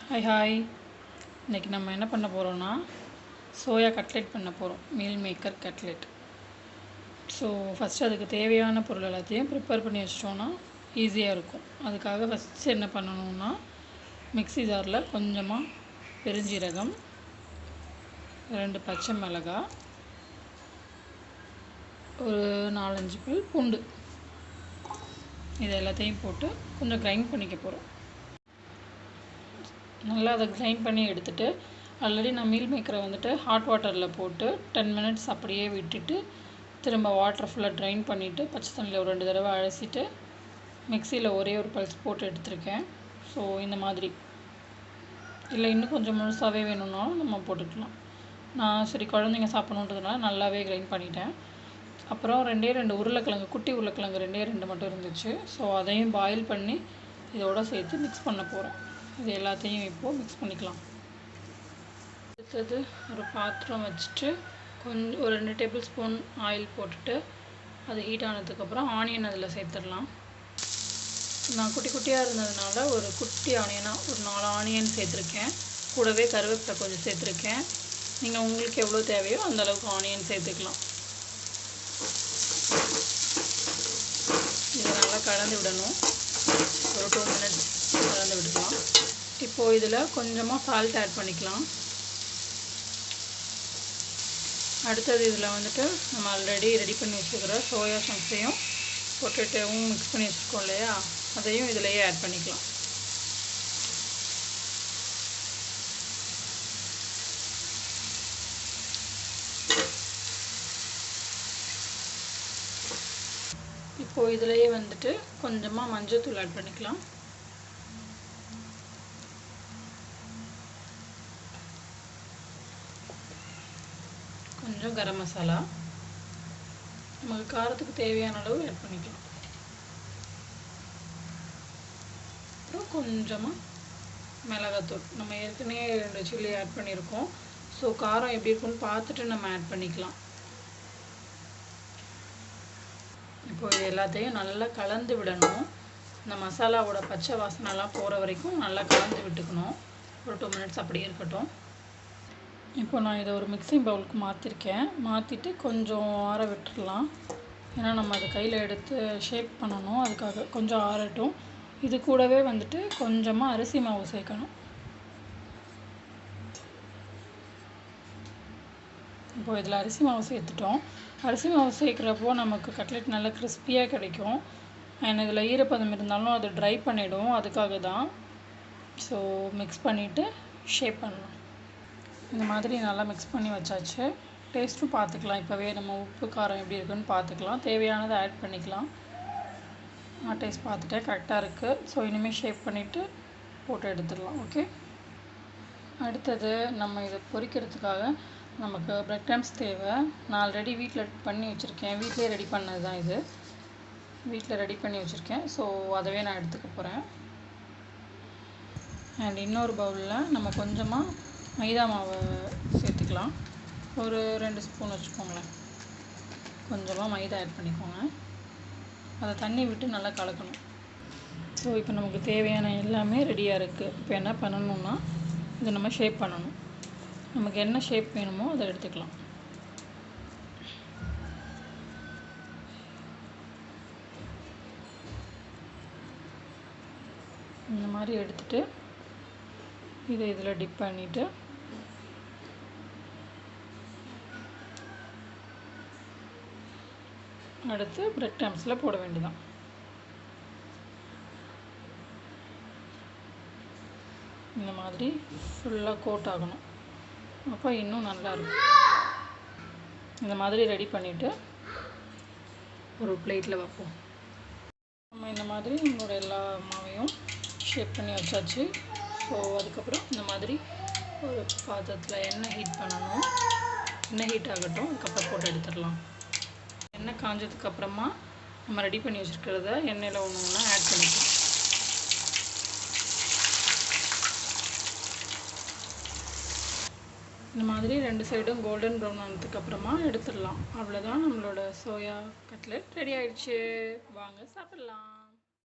Hi இன்றைக்கி நம்ம என்ன பண்ண போகிறோன்னா சோயா கட்லெட் பண்ண போகிறோம். Meal maker cutlet. So first அதுக்கு தேவையான பொருள் எல்லாத்தையும் ப்ரிப்பேர் பண்ணி வச்சிட்டோன்னா ஈஸியாக இருக்கும். அதுக்காக ஃபஸ்ட்டு என்ன பண்ணணுன்னா, மிக்ஸி ஜாரில் கொஞ்சமாக பெருஞ்சீரகம், 2 பச்சை மிளகாய், ஒரு 4-5 பல் பூண்டு, இது எல்லாத்தையும் போட்டு கொஞ்சம் கிரைண்ட் பண்ணிக்க போகிறோம். நல்லா அதை கிரைண்ட் பண்ணி எடுத்துகிட்டு, ஆல்ரெடி நான் மீல் மேக்கரை வந்துட்டு ஹாட் வாட்டரில் போட்டு 10 மினிட்ஸ் அப்படியே விட்டுட்டு திரும்ப வாட்டர் ஃபுல்லாக ட்ரைன் பண்ணிவிட்டு பச்சை தண்ணியில் ஒரு 2 தடவை அலசிட்டு மிக்சியில் ஒரே ஒரு பல்ஸ் போட்டு எடுத்துருக்கேன். ஸோ இந்த மாதிரி, இல்லை இன்னும் கொஞ்சம் முழுசாகவே வேணும்னாலும் நம்ம போட்டுக்கலாம். நான் சரி குழந்தைங்க சாப்பிடணுன்றதுனால நல்லாவே கிரைண்ட் பண்ணிட்டேன். அப்புறம் 2 உருளைக்கிழங்கு, குட்டி உருளைக்கிழங்கு 2 மட்டும் இருந்துச்சு. ஸோ அதையும் பாயில் பண்ணி இதோட சேர்த்து மிக்ஸ் பண்ண போகிறேன். இது எல்லாத்தையும் இப்போது மிக்ஸ் பண்ணிக்கலாம். அடுத்தது ஒரு பாத்திரம் வச்சுட்டு ஒரு 2 டேபிள் ஸ்பூன் ஆயில் போட்டுட்டு அது ஹீட் ஆனதுக்கப்புறம் ஆனியன் அதில் சேர்த்துடலாம். நான் குட்டி குட்டியாக இருந்ததுனால ஒரு குட்டி ஆனியனாக ஒரு 4 ஆனியன் சேர்த்துருக்கேன். கூடவே கருவேப்பிலை கொஞ்சம் சேர்த்துருக்கேன். நீங்கள் உங்களுக்கு எவ்வளோ தேவையோ அந்தளவுக்கு ஆனியன் சேர்த்துக்கலாம். இதை நல்லா கலந்து விடணும். ஒரு 2 மினிட்ஸ் கலந்து விட்டுக்கலாம். இப்போது இதில் கொஞ்சமாக சால்ட் ஆட் பண்ணிக்கலாம். அடுத்தது இதில் வந்துட்டு நம்ம ஆல்ரெடி ரெடி பண்ணி வச்சுக்கிற சோயா சங்ஸையும் பொட்டேட்டோவும் மிக்ஸ் பண்ணி வச்சுருக்கோம் இல்லையா, அதையும் இதிலையே ஆட் பண்ணிக்கலாம். இப்போது இதிலையே வந்துட்டு கொஞ்சமாக மஞ்சள்தூள் ஆட் பண்ணிக்கலாம். கொஞ்சம் கரம் மசாலா, நமக்கு காரத்துக்கு தேவையான அளவு ஆட் பண்ணிக்கலாம். அப்புறம் கொஞ்சமாக மிளகாத்தூள், நம்ம ஏற்கனவே 2 சில்லி ஆட் பண்ணியிருக்கோம். ஸோ காரம் எப்படி இருக்குன்னு பார்த்துட்டு நம்ம ஆட் பண்ணிக்கலாம். இப்போ இது எல்லாத்தையும் நல்லா கலந்து விடணும். இந்த மசாலாவோட பச்சை வாசனைலாம் போகிற வரைக்கும் நல்லா கலந்து விட்டுக்கணும். ஒரு 2 மினிட்ஸ் அப்படியே இருக்கட்டும். இப்போ நான் இதை ஒரு மிக்சிங் பவுலுக்கு மாற்றிருக்கேன். மாற்றிட்டு கொஞ்சம் ஆற விட்டுடலாம். ஏன்னா நம்ம அதை கையில் எடுத்து ஷேப் பண்ணணும். அதுக்காக கொஞ்சம் ஆறட்டும். இது கூடவே வந்துட்டு கொஞ்சமாக அரிசி மாவு சேர்க்கணும். இப்போது இதில் அரிசி மாவு சேர்த்துட்டோம். அரிசி மாவு சேர்க்குறப்போ நமக்கு கட்லெட் நல்லா கிறிஸ்பியாக கிடைக்கும். அண்ட் இதில் ஈரப்பதம் இருந்தாலும் அது ட்ரை பண்ணிவிடும். அதுக்காக தான். ஸோ மிக்ஸ் பண்ணிவிட்டு ஷேப் பண்ணலாம். இந்த மாதிரி நல்லா மிக்ஸ் பண்ணி வச்சாச்சு. டேஸ்ட்டும் பார்த்துக்கலாம். இப்போவே நம்ம உப்பு காரம் எப்படி இருக்குன்னு பார்த்துக்கலாம். தேவையானதை ஆட் பண்ணிக்கலாம். நான் டேஸ்ட் பார்த்துட்டேன், கரெக்டாக இருக்குது. ஸோ இனிமேல் ஷேப் பண்ணிவிட்டு போட்டு எடுத்துடலாம். ஓகே. அடுத்தது நம்ம இதை பொரிக்கிறதுக்காக நமக்கு பிரெட் க்ரம்ஸ் தேவை. நான் ஆல்ரெடி வீட்டில் பண்ணி வச்சுருக்கேன். வீட்டிலே ரெடி பண்ணது தான் இது. வீட்டில் ரெடி பண்ணி வச்சுருக்கேன். ஸோ அதவே நான் எடுத்துக்க போகிறேன். அண்ட் இன்னொரு பவுலில் நம்ம கொஞ்சமாக மைதா மாவை சேர்த்துக்கலாம். ஒரு 2 ஸ்பூன் வச்சுக்கோங்களேன். கொஞ்சமாக மைதா ஆட் பண்ணிக்கோங்க. அதை தண்ணி விட்டு நல்லா கலக்கணும். ஸோ இப்போ நமக்கு தேவையான எல்லாமே ரெடியாக இருக்குது. இப்போ என்ன பண்ணணுன்னா, இதை நம்ம ஷேப் பண்ணணும். நமக்கு என்ன ஷேப் வேணுமோ அதை எடுத்துக்கலாம். இந்த மாதிரி எடுத்துகிட்டு இதை இதில் டிப் பண்ணிவிட்டு அடுத்து பிரெட் க்ரம்ஸில் போட வேண்டியதான். இந்த மாதிரி ஃபுல்லாக கோட் ஆகணும். அப்போ இன்னும் நல்லாயிருக்கும். இந்த மாதிரி ரெடி பண்ணிவிட்டு ஒரு பிளேட்டில் வைப்போம். நம்ம இந்த மாதிரி நம்மளோட எல்லா மாவையும் ஷேப் பண்ணி வச்சாச்சு. ஸோ அதுக்கப்புறம் இந்த மாதிரி ஒரு பாத்திரத்தில் எண்ணெய் ஹீட் பண்ணணும். எண்ணெய் ஹீட் ஆகட்டும். அதுக்கப்புறம் போட்டு எடுத்துடலாம். எண்ணெய் காஞ்சதுக்கப்புறமா நம்ம ரெடி பண்ணி வச்சுருக்கிறத எண்ணெயில் ஒன்று ஆட் பண்ணிக்கலாம். இந்த மாதிரி 2 சைடும் கோல்டன் ப்ரௌன் ஆனதுக்கப்புறமா எடுத்துடலாம். அவ்வளோதான், நம்மளோட சோயா கட்லெட் ரெடி ஆகிடுச்சு. வாங்க சாப்பிட்லாம்.